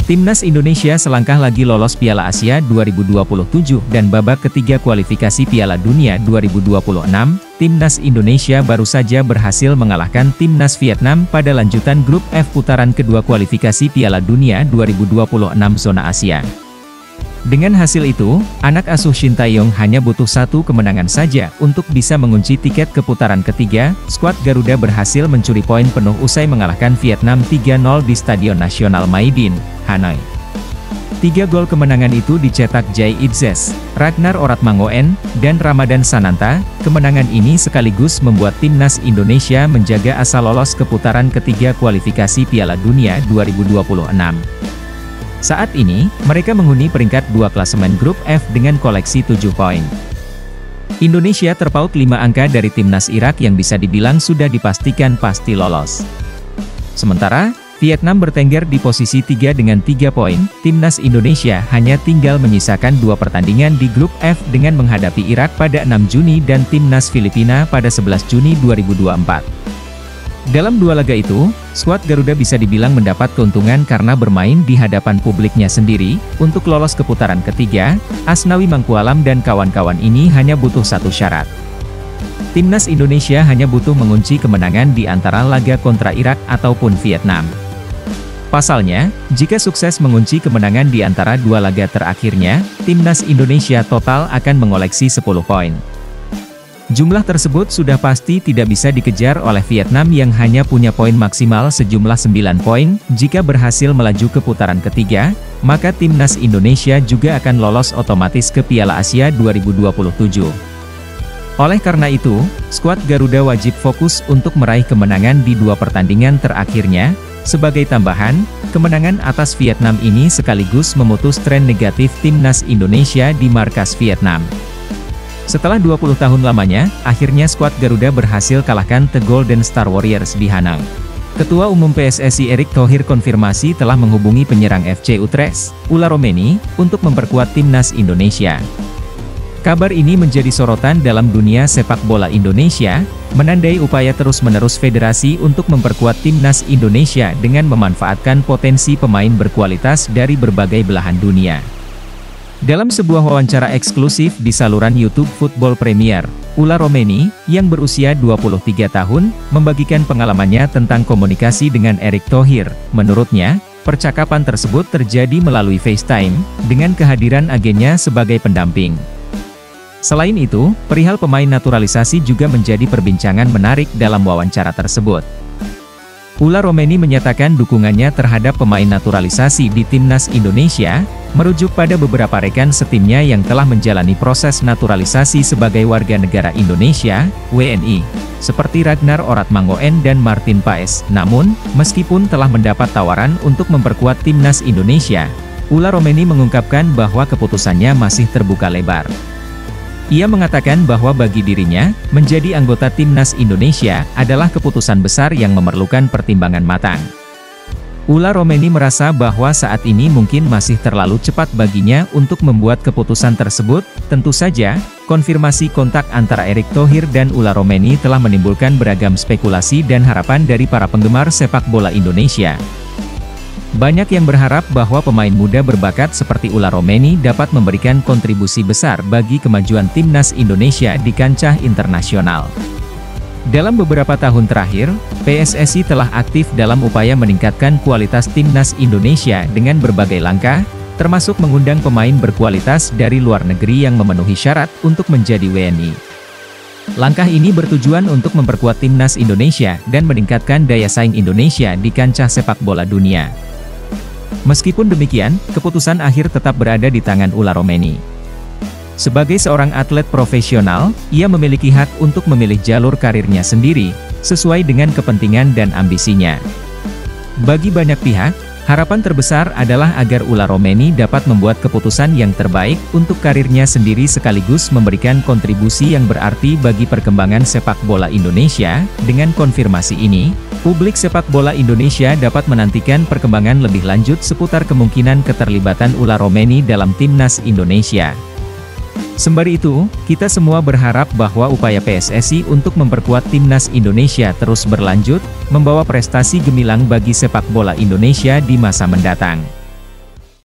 Timnas Indonesia selangkah lagi lolos Piala Asia 2027 dan babak ketiga kualifikasi Piala Dunia 2026, Timnas Indonesia baru saja berhasil mengalahkan Timnas Vietnam pada lanjutan grup F putaran kedua kualifikasi Piala Dunia 2026 zona Asia. Dengan hasil itu, anak asuh Shin Tae-yong hanya butuh satu kemenangan saja untuk bisa mengunci tiket ke putaran ketiga. Skuad Garuda berhasil mencuri poin penuh usai mengalahkan Vietnam 3-0 di Stadion Nasional Mai Dinh, Hanoi. 3 gol kemenangan itu dicetak Jay Itzes, Ragnar Oratmangoen, dan Ramadan Sananta. Kemenangan ini sekaligus membuat Timnas Indonesia menjaga asa lolos ke putaran ketiga kualifikasi Piala Dunia 2026. Saat ini, mereka menghuni peringkat 2 klasemen grup F dengan koleksi 7 poin. Indonesia terpaut 5 angka dari Timnas Irak yang bisa dibilang sudah dipastikan pasti lolos. Sementara, Vietnam bertengger di posisi 3 dengan 3 poin. Timnas Indonesia hanya tinggal menyisakan 2 pertandingan di grup F dengan menghadapi Irak pada 6 Juni dan Timnas Filipina pada 11 Juni 2024. Dalam 2 laga itu, skuad Garuda bisa dibilang mendapat keuntungan karena bermain di hadapan publiknya sendiri. Untuk lolos ke putaran ketiga, Asnawi Mangkualam dan kawan-kawan ini hanya butuh satu syarat. Timnas Indonesia hanya butuh mengunci kemenangan di antara laga kontra Irak ataupun Vietnam. Pasalnya, jika sukses mengunci kemenangan di antara 2 laga terakhirnya, Timnas Indonesia total akan mengoleksi 10 poin. Jumlah tersebut sudah pasti tidak bisa dikejar oleh Vietnam yang hanya punya poin maksimal sejumlah 9 poin. Jika berhasil melaju ke putaran ketiga, maka Timnas Indonesia juga akan lolos otomatis ke Piala Asia 2027. Oleh karena itu, skuad Garuda wajib fokus untuk meraih kemenangan di 2 pertandingan terakhirnya. Sebagai tambahan, kemenangan atas Vietnam ini sekaligus memutus tren negatif Timnas Indonesia di markas Vietnam. Setelah 20 tahun lamanya, akhirnya skuad Garuda berhasil kalahkan The Golden Star Warriors di Hanoi. Ketua Umum PSSI Erick Thohir konfirmasi telah menghubungi penyerang FC Utrecht, Ula Romeni, untuk memperkuat Timnas Indonesia. Kabar ini menjadi sorotan dalam dunia sepak bola Indonesia, menandai upaya terus-menerus federasi untuk memperkuat Timnas Indonesia dengan memanfaatkan potensi pemain berkualitas dari berbagai belahan dunia. Dalam sebuah wawancara eksklusif di saluran YouTube Football Premier, Ula Romeni, yang berusia 23 tahun, membagikan pengalamannya tentang komunikasi dengan Erick Thohir. Menurutnya, percakapan tersebut terjadi melalui FaceTime, dengan kehadiran agennya sebagai pendamping. Selain itu, perihal pemain naturalisasi juga menjadi perbincangan menarik dalam wawancara tersebut. Ula Romeni menyatakan dukungannya terhadap pemain naturalisasi di Timnas Indonesia, merujuk pada beberapa rekan setimnya yang telah menjalani proses naturalisasi sebagai warga negara Indonesia, WNI, seperti Ragnar Oratmangoen dan Martin Paes. Namun, meskipun telah mendapat tawaran untuk memperkuat Timnas Indonesia, Ula Romeni mengungkapkan bahwa keputusannya masih terbuka lebar. Ia mengatakan bahwa bagi dirinya, menjadi anggota Timnas Indonesia adalah keputusan besar yang memerlukan pertimbangan matang. Ula Romeni merasa bahwa saat ini mungkin masih terlalu cepat baginya untuk membuat keputusan tersebut. Tentu saja, konfirmasi kontak antara Erick Thohir dan Ula Romeni telah menimbulkan beragam spekulasi dan harapan dari para penggemar sepak bola Indonesia. Banyak yang berharap bahwa pemain muda berbakat seperti Ula Romeni dapat memberikan kontribusi besar bagi kemajuan Timnas Indonesia di kancah internasional. Dalam beberapa tahun terakhir, PSSI telah aktif dalam upaya meningkatkan kualitas Timnas Indonesia dengan berbagai langkah, termasuk mengundang pemain berkualitas dari luar negeri yang memenuhi syarat untuk menjadi WNI. Langkah ini bertujuan untuk memperkuat Timnas Indonesia dan meningkatkan daya saing Indonesia di kancah sepak bola dunia. Meskipun demikian, keputusan akhir tetap berada di tangan Ula Romeni. Sebagai seorang atlet profesional, ia memiliki hak untuk memilih jalur karirnya sendiri, sesuai dengan kepentingan dan ambisinya. Bagi banyak pihak, harapan terbesar adalah agar Ula Romeni dapat membuat keputusan yang terbaik untuk karirnya sendiri sekaligus memberikan kontribusi yang berarti bagi perkembangan sepak bola Indonesia. Dengan konfirmasi ini, publik sepak bola Indonesia dapat menantikan perkembangan lebih lanjut seputar kemungkinan keterlibatan Ula Romeni dalam Timnas Indonesia. Sembari itu, kita semua berharap bahwa upaya PSSI untuk memperkuat Timnas Indonesia terus berlanjut, membawa prestasi gemilang bagi sepak bola Indonesia di masa mendatang.